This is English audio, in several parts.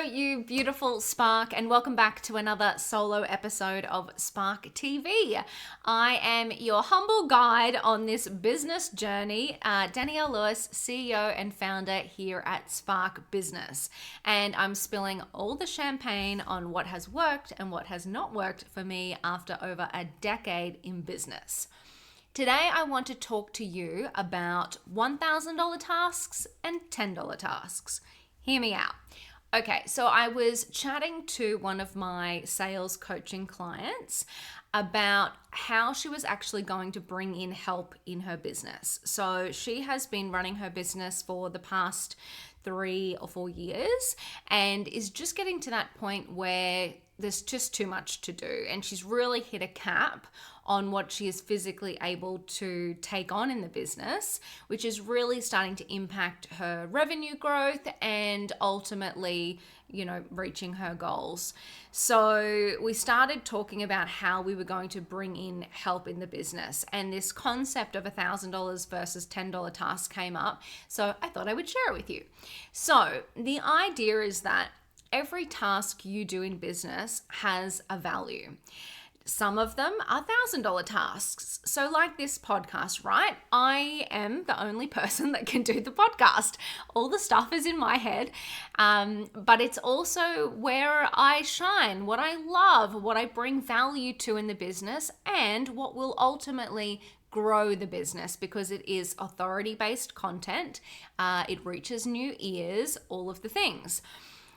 you beautiful Spark, and welcome back to another solo episode of Spark TV. I am your humble guide on this business journey, Danielle Lewis, CEO and founder here at Spark Business. And I'm spilling all the champagne on what has worked and what has not worked for me after over a decade in business. Today, I want to talk to you about $1,000 tasks and $10 tasks. Hear me out. Okay, so I was chatting to one of my sales coaching clients about how she was actually going to bring in help in her business. So she has been running her business for the past 3 or 4 years and is just getting to that point where there's just too much to do. And she's really hit a cap on what she is physically able to take on in the business, which is really starting to impact her revenue growth and ultimately, reaching her goals. So we started talking about how we were going to bring in help in the business, and this concept of $1,000 versus $10 tasks came up. So I thought I would share it with you. So the idea is that every task you do in business has a value. Some of them are $1,000 tasks. So like this podcast, right? I am the only person that can do the podcast. All the stuff is in my head, but it's also where I shine, what I love, what I bring value to in the business, and what will ultimately grow the business because it is authority-based content. It reaches new ears, all of the things.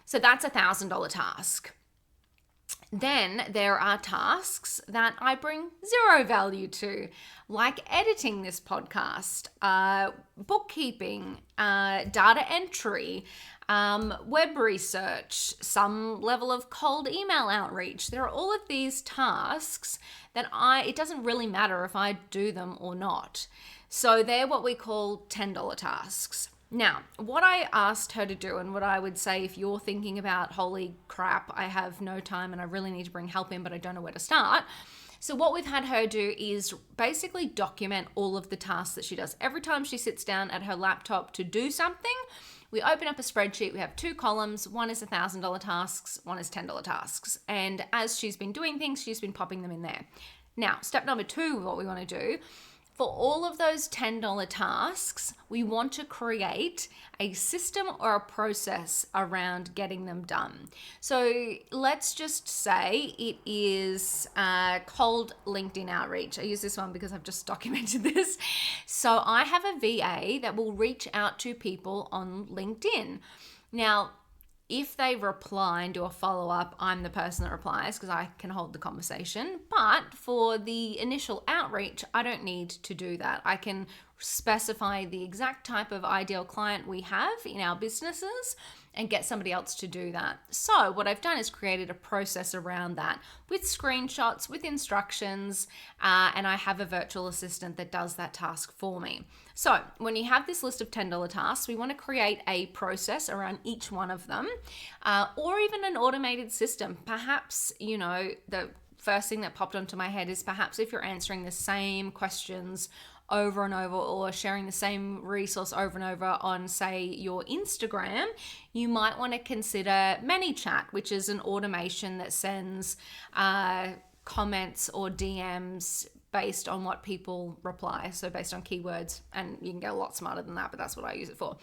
So that's $1,000 task. Then there are tasks that I bring zero value to, like editing this podcast, bookkeeping, data entry, web research, some level of cold email outreach. There are all of these tasks that it doesn't really matter if I do them or not. So they're what we call $10 tasks. Now, what I asked her to do, and what I would say if you're thinking about, holy crap, I have no time and I really need to bring help in, but I don't know where to start. So what we've had her do is basically document all of the tasks that she does. Every time she sits down at her laptop to do something, we open up a spreadsheet. We have 2 columns. One is $1,000 tasks, one is $10 tasks. And as she's been doing things, she's been popping them in there. Now, step number 2, what we want to do, for all of those $10 tasks, we want to create a system or a process around getting them done. So let's just say it is cold LinkedIn outreach. I use this one because I've just documented this. So I have a VA that will reach out to people on LinkedIn. Now, if they reply and do a follow-up, I'm the person that replies because I can hold the conversation. But for the initial outreach, I don't need to do that. I can specify the exact type of ideal client we have in our businesses and get somebody else to do that. So what I've done is created a process around that with screenshots, with instructions, and I have a virtual assistant that does that task for me. So when you have this list of $10 tasks, we want to create a process around each one of them, or even an automated system. Perhaps, the first thing that popped onto my head is perhaps if you're answering the same questions over and over, or sharing the same resource over and over on, say, your Instagram, you might want to consider ManyChat, which is an automation that sends comments or DMs based on what people reply, so based on keywords, and you can get a lot smarter than that, but that's what I use it for.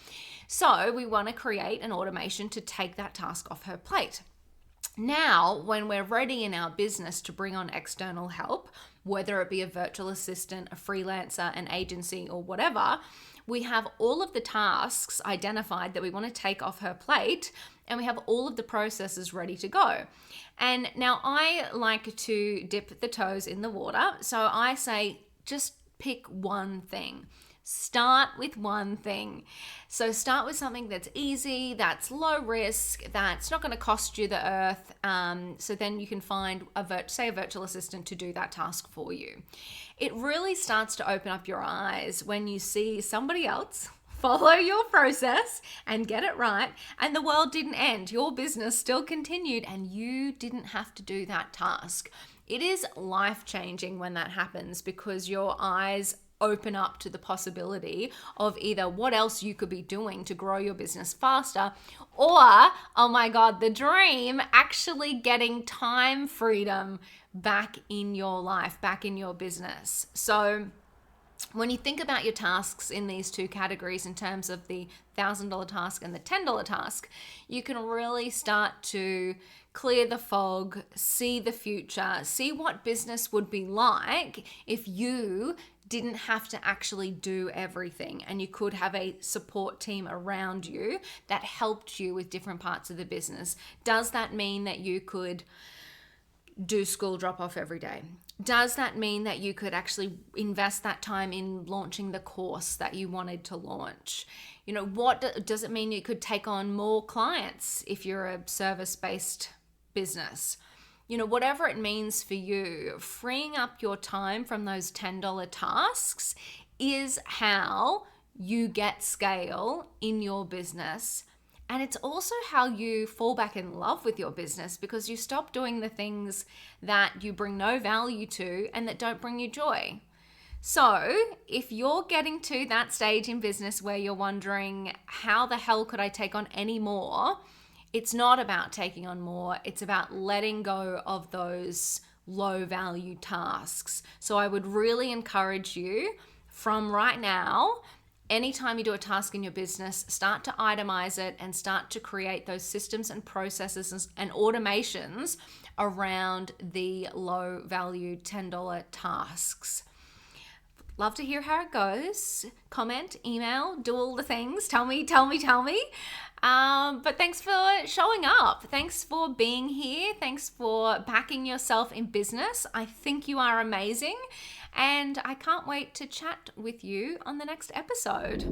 So we want to create an automation to take that task off her plate. Now, when we're ready in our business to bring on external help, whether it be a virtual assistant, a freelancer, an agency, or whatever, we have all of the tasks identified that we want to take off her plate, and we have all of the processes ready to go. And now I like to dip the toes in the water, so I say just pick one thing. Start with one thing. So start with something that's easy, that's low risk, that's not going to cost you the earth. So then you can find a virtual assistant to do that task for you. It really starts to open up your eyes when you see somebody else follow your process and get it right, and the world didn't end. Your business still continued and you didn't have to do that task. It is life-changing when that happens because your eyes open up to the possibility of either what else you could be doing to grow your business faster, or, oh my God, the dream, actually getting time freedom back in your life, back in your business. So when you think about your tasks in these two categories in terms of the $1,000 task and the $10 task, you can really start to clear the fog, see the future, see what business would be like if you didn't have to actually do everything, and you could have a support team around you that helped you with different parts of the business. Does that mean that you could do school drop off every day? Does that mean that you could actually invest that time in launching the course that you wanted to launch? What does it mean you could take on more clients if you're a service-based business? Whatever it means for you, freeing up your time from those $10 tasks is how you get scale in your business. And it's also how you fall back in love with your business, because you stop doing the things that you bring no value to and that don't bring you joy. So if you're getting to that stage in business where you're wondering, how the hell could I take on any more? It's not about taking on more. It's about letting go of those low value tasks. So I would really encourage you from right now, anytime you do a task in your business, start to itemize it and start to create those systems and processes and automations around the low value $10 tasks. Love to hear how it goes. Comment, email, do all the things. Tell me. But thanks for showing up. Thanks for being here. Thanks for backing yourself in business. I think you are amazing. And I can't wait to chat with you on the next episode.